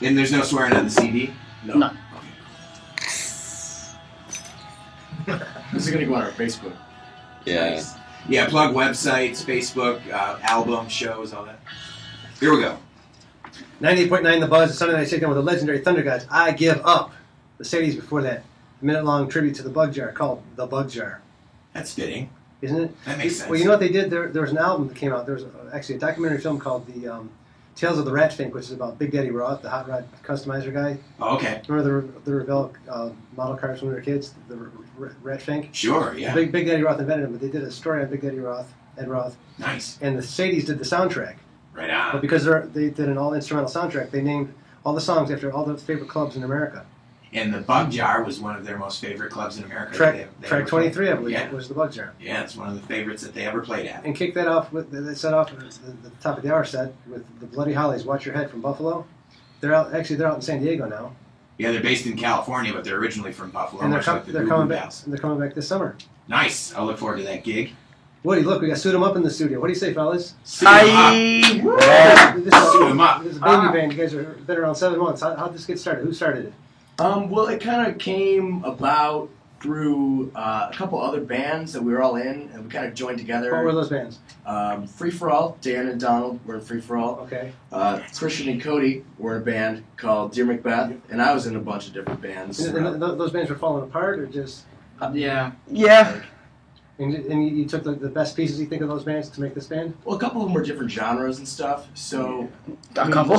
And there's no swearing on the CD? No. None. This is going to go on our Facebook. Yeah. Nice. Yeah, plug websites, Facebook, album, shows, all that. Here we go. 98.9 The Buzz, Sunday Night Shakedown with the legendary Thunder Gods. I Give Up. The 80s before that. A minute-long tribute to the Bug Jar called The Bug Jar. That's fitting. Isn't it? That makes sense. Well, you know what they did? There was an album that came out. There was actually a documentary film called the Tales of the Rat Fink, which is about Big Daddy Roth, the hot rod customizer guy. Oh, okay. Remember the Revell model cars when we were kids? The Rat Fink? Sure, yeah. Big Daddy Roth invented them, but they did a story on Big Daddy Roth, Ed Roth. Nice. And the Sadies did the soundtrack. Right on. But because they did an all-instrumental soundtrack, they named all the songs after all the favorite clubs in America. And the Bug Jar was one of their most favorite clubs in America. Track 23, I believe, was the Bug Jar. Yeah, it's one of the favorites that they ever played at. And kicked that off they set off the top of the hour set with the Bloody Hollies, Watch Your Head from Buffalo. They're out in San Diego now. Yeah, they're based in California, but they're originally from Buffalo. And they're coming back. And they're coming back this summer. Nice. I'll look forward to that gig. Woody, look, we got Suit 'em Up in the studio. What do you say, fellas? Suit 'em up. Suit 'em up. This is a baby band. You guys have been around 7 months. How'd this get started? Who started it? Well, it kind of came about through a couple other bands that we were all in, and we kind of joined together. What were those bands? Free For All. Dan and Donald were in Free For All. Okay. Christian and Cody were in a band called Dear Macbeth, and I was in a bunch of different bands. And those bands were falling apart, or just? Yeah. And you took the best pieces you think of those bands to make this band? Well, a couple of them were different genres and stuff. So a couple.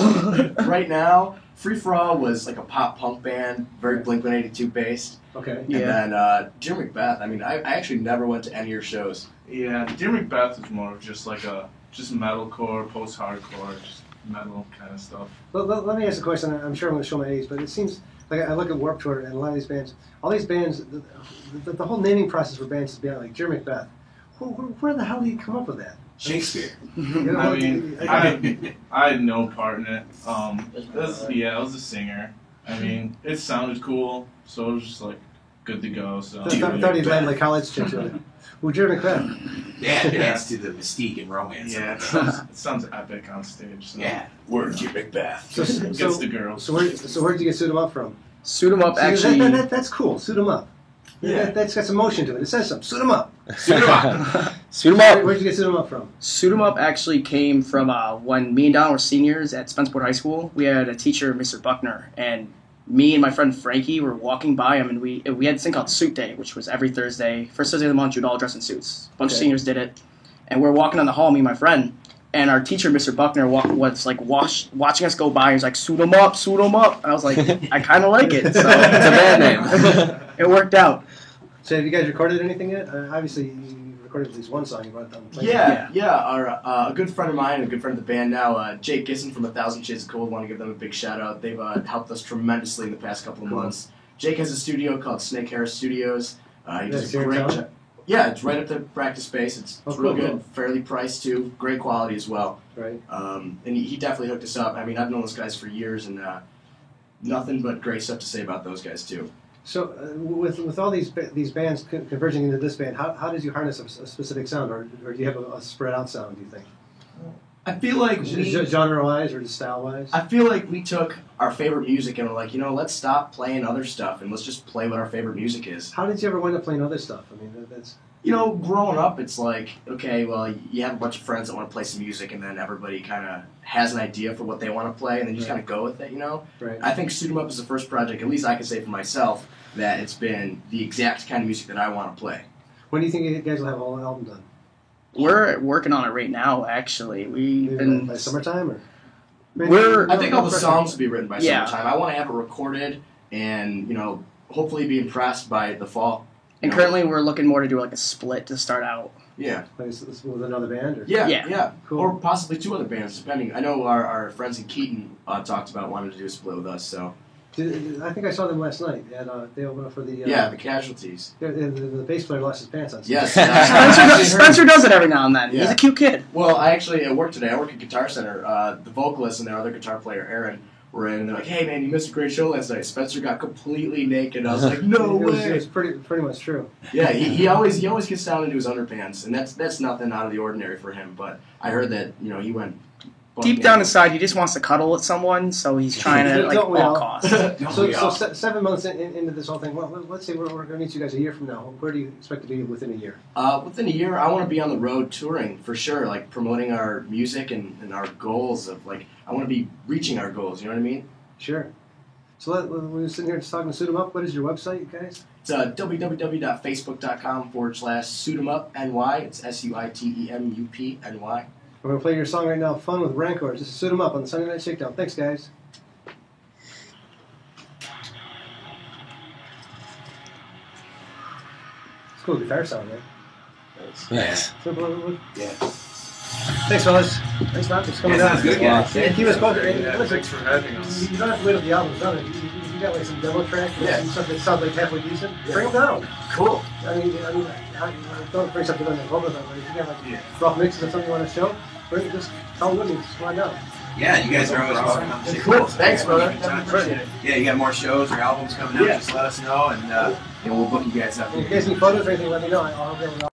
Right now, Free For All was like a pop punk band, very Blink-182 based. Okay. And then Dear Macbeth. I mean, I actually never went to any of your shows. Yeah, Dear Macbeth is more of just like just metalcore, post-hardcore, just metal kind of stuff. Well, let me ask a question. I'm sure I'm going to show my age, but it seems like I look at Warped Tour and a lot of these bands. All these bands, the whole naming process for bands is beyond like Dear Macbeth. Where the hell do you come up with that? Shakespeare. I mean, I had no part in it. I was a singer. I mean, it sounded cool, so it was just like good to go. So I thought you played like college chicks with it. Well, Dear Macbeth. Yeah, it adds to the mystique and romance. Yeah, it sounds epic on stage. So. Yeah. Word Dear Macbeth. Gets the girls. So where'd you get Suit 'em Up from? Suit 'em Up actually. That's cool. Suit 'em Up. Yeah. That's got some motion to it. It says something. Suit 'em Up. Suit 'em up. Suit 'em Up. Where'd you get Suit 'em Up from? Suit 'em Up actually came from when me and Don were seniors at Spenceport High School. We had a teacher, Mr. Buckner, and me and my friend Frankie were walking by him, and we had this thing called Suit Day, which was every Thursday. First Thursday of the month, you'd all dress in suits. A bunch of seniors did it. And we're walking down the hall, me and my friend, and our teacher, Mr. Buckner, was like watching us go by. He's like, Suit 'em up, Suit 'em up. And I was like, I kind of like it. So it's a band name. It worked out. So have you guys recorded anything yet? Obviously, you recorded at least one song. You brought it down. Yeah. A good friend of mine and a good friend of the band now, Jake Gisson from 1,000 Shades of Cold, want to give them a big shout out. They've helped us tremendously in the past couple of months. Jake has a studio called Snake Harris Studios. He does a great job. Yeah, it's right up the practice space. It's real good, fairly priced too, great quality as well. Right. And he definitely hooked us up. I mean, I've known those guys for years, and nothing but great stuff to say about those guys too. So, with all these bands converging into this band, how did you harness a specific sound, or do you have a spread out sound? Do you think? I feel like genre-wise or just style-wise? I feel like we took our favorite music and we're like, let's stop playing other stuff and let's just play what our favorite music is. How did you ever wind up playing other stuff? I mean, that's... growing up, it's like, okay, well, you have a bunch of friends that want to play some music, and then everybody kind of has an idea for what they want to play, and then you just kind of go with it, Right. I think Suit 'em Up is the first project, at least I can say for myself, that it's been the exact kind of music that I want to play. When do you think you guys will have all the album done? We're working on it right now, actually. We've been... By summertime, or? I think all the songs will be written by summertime. I want to have it recorded and, hopefully be impressed by the fall. And currently we're looking more to do like a split to start out. Yeah. With another band? Or? Yeah. Cool. Or possibly 2 other bands, depending. I know our friends in Keaton talked about wanting to do a split with us, so... I think I saw them last night. They opened up for the... the Casualties. The bass player lost his pants on stage. Yes. Spencer does it every now and then. Yeah. He's a cute kid. Well, I actually, at work today, I work at Guitar Center. The vocalist and their other guitar player, Aaron, were in, and they're like, "Hey man, you missed a great show last night. Spencer got completely naked." I was like, "No way!" It was pretty much true. Yeah, he always gets down into his underpants, and that's nothing out of the ordinary for him. But I heard that he went Deep down inside, he just wants to cuddle with someone, so he's trying to like all costs. So 7 months into this whole thing, well, let's say we're going to meet you guys a year from now. Where do you expect to be within a year? Within a year, I want to be on the road touring for sure, like promoting our music and our goals of like I want to be reaching our goals. You know what I mean? Sure. So we're sitting here just talking to Suit 'em Up. What is your website, guys? It's www.facebook.com/SuitEmUpNY. It's SuitemUpNY. We're going to play your song right now, Fun with Rancors. This is Suit 'em Up on the Sunday Night Shakedown. Thanks, guys. It's cool guitar sound, man. Yes. Yeah. Thanks, fellas. Thanks, man. Thanks for coming down. Sounds good, yeah. Keep us posted. Thanks for having us. You don't have to wait till the album's done. You got like some demo tracks, some stuff that sounds like halfway decent. Bring them down. Cool. I mean, don't bring something on the vocals, but if you got like rough mixes of something you want to show, just tell them with me. Just come on down. Yeah, you guys are always welcome on the Shakedown. Cool. Thanks, brother. Appreciate it. Yeah, you got more shows or albums coming out, just let us know, and we'll book you guys up. If you guys need photos or anything, let me know. I'll be able to